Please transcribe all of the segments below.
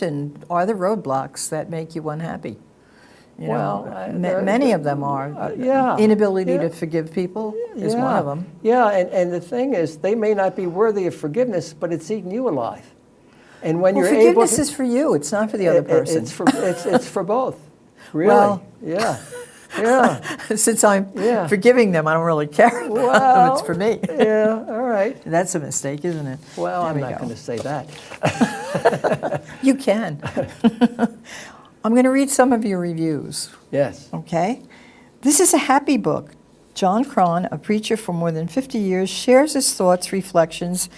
question, are there roadblocks that make you unhappy? You Well, know, many of them are. Yeah. Inability to forgive people is one of them. Yeah, and the thing is, they may not be worthy of forgiveness, but it's eating you alive. And when Well, you're able forgiveness to, is for you. It's not for the other person. it's for both. Really? Well, yeah. Yeah. Since I'm forgiving them, I don't really care about them. It's for me. Yeah, all right. That's a mistake, isn't it? Well, There I'm we not go. going to say that. You can. I'm going to read some of your reviews. Yes. Okay? This is a happy book. John Krahn, a preacher for more than 50 years, shares his thoughts, reflections,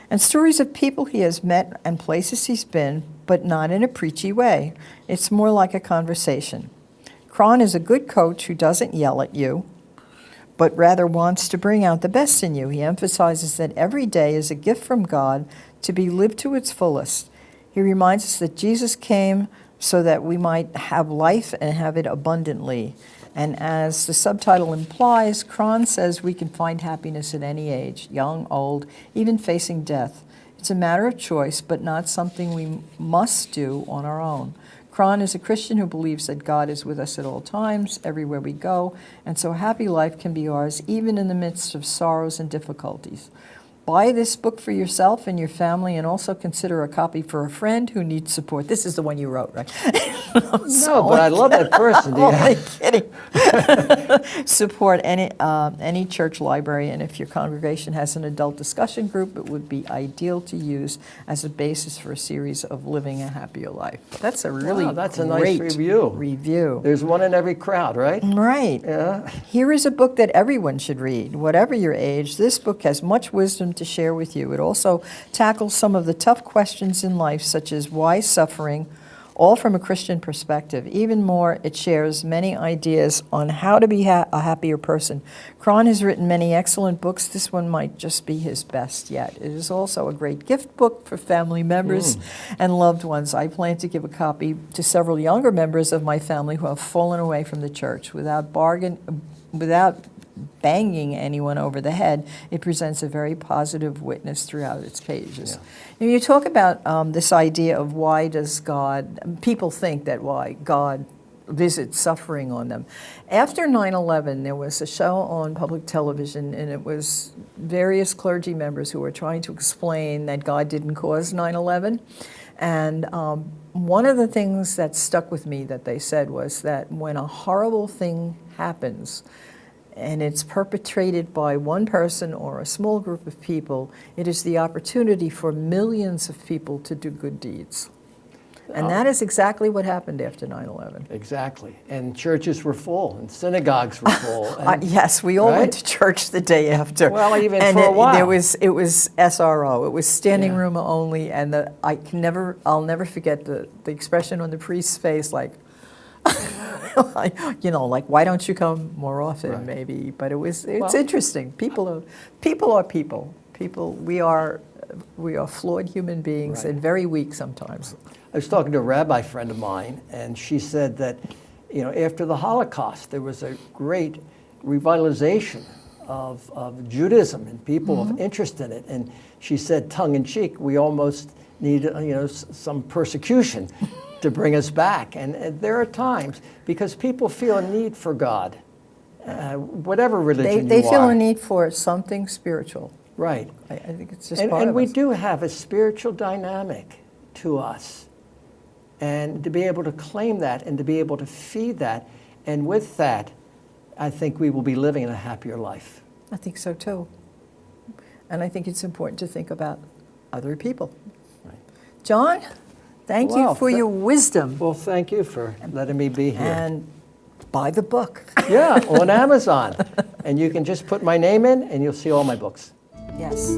and stories of people he has met and places he's been, but not in a preachy way. It's more like a conversation. Krahn is a good coach who doesn't yell at you, but rather wants to bring out the best in you. He emphasizes that every day is a gift from God to be lived to its fullest. He reminds us that Jesus came so that we might have life and have it abundantly. And as the subtitle implies, Krahn says we can find happiness at any age, young, old, even facing death. It's a matter of choice, but not something we must do on our own. Krahn is a Christian who believes that God is with us at all times, everywhere we go, and so a happy life can be ours even in the midst of sorrows and difficulties. Buy this book for yourself and your family, and also consider a copy for a friend who needs support. This is the one you wrote, right? No, but I love that person. I'm only kidding. Support any church library, and if your congregation has an adult discussion group, it would be ideal to use as a basis for a series of living a happier life. That's a really that's a great nice review. There's one in every crowd, right? Right. Yeah. Here is a book that everyone should read, whatever your age. This book has much wisdom to share with you. It also tackles some of the tough questions in life, such as why suffering, all from a Christian perspective. Even more, it shares many ideas on how to be a happier person. Krahn has written many excellent books. This one might just be his best yet. It is also a great gift book for family members and loved ones. I plan to give a copy to several younger members of my family who have fallen away from the church. Without banging anyone over the head, it presents a very positive witness throughout its pages. Yeah. You talk about this idea of why does God, people think that why God visits suffering on them. After 9/11, there was a show on public television, and it was various clergy members who were trying to explain that God didn't cause 9/11. And one of the things that stuck with me that they said was that when a horrible thing happens, and it's perpetrated by one person or a small group of people, it is the opportunity for millions of people to do good deeds. And that is exactly what happened after 9/11. Exactly. And churches were full, and synagogues were full. And, yes, we all went to church the day after. Well, even and for a while. It was SRO. It was standing room only, and I'll never forget the expression on the priest's face, like, like, why don't you come more often, maybe? But it's interesting. People are people. We are flawed human beings and very weak sometimes. I was talking to a rabbi friend of mine, and she said that, after the Holocaust, there was a great revitalization of Judaism and people of interest in it. And she said, tongue in cheek, we almost need, some persecution to bring us back. And there are times, because people feel a need for God, whatever religion they you are. feel a need for something spiritual. Right. I think it's just and, part and of we us. do have a spiritual dynamic to us. And to be able to claim that and to be able to feed that, and with that, I think we will be living a happier life. I think so too. And I think it's important to think about other people. Right. John, thank you for your wisdom. Well, thank you for letting me be here. And buy the book. Yeah, on Amazon. And you can just put my name in and you'll see all my books. Yes.